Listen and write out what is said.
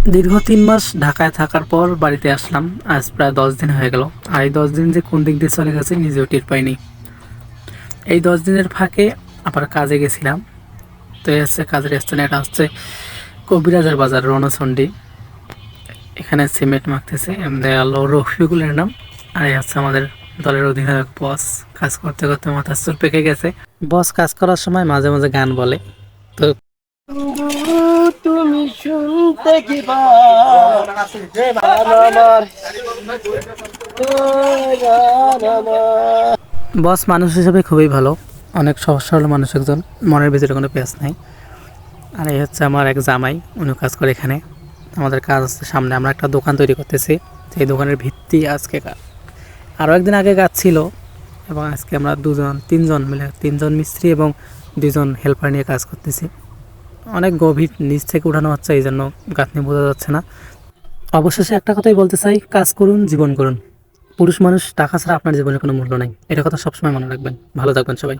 দীর্ঘ 3 মাস ঢাকায় থাকার পর বাড়িতে আসলাম। আজ প্রায় 10 দিন হয়ে গেল। আর এই 10 দিন যে কোন দিক দিয়ে চলে গেছে নিজেও টের পাইনি। এই 10 দিনের ফাঁকে আবার কাজে গেছিলাম। তো এই হচ্ছে কাজের স্থানে, এটা হচ্ছে কবিরাজের বাজার রণচণ্ডী। এখানে সিমেন্ট মাখতেছে আমাদের আল্লাহ রফিকুলের নাম। আর এই হচ্ছে আমাদের দলের অধিনায়ক বস। কাজ করতে করতে মাথার চুল পেকে গেছে। বস কাজ করার সময় মাঝে মাঝে গান বলে। তো বন্ধু তুমি শুনতে কি পাও? আমার বস মানুষ হিসেবে খুবই ভালো, অনেক সহজ সরল মানুষ একজন, মনের ভিতরে কোনো পেঁচ নাই। আর এই হচ্ছে আমার এক জামাই, উনি কাজ করে এখানে। আমাদের কাজ আছে সামনে, আমরা একটা দোকান তৈরি করতেছি। সেই দোকানের ভিত্তি আজকে আরও একদিন আগে কাজ ছিল, এবং আজকে আমরা তিনজন মিলে, 3জন মিস্ত্রি এবং 2জন হেল্পার নিয়ে কাজ করতেছি। অনেক গভীর নিচ থেকে উঠানো হচ্ছে, এই জন্য গাঁথনি বোঝা যাচ্ছে না। অবশেষে একটা কথাই বলতে চাই, কাজ করুন, জীবন করুন। পুরুষ মানুষ টাকা ছাড়া আপনার জীবনে কোনো মূল্য নাই, এটা কথা সবসময় মনে রাখবেন। ভালো থাকবেন সবাই।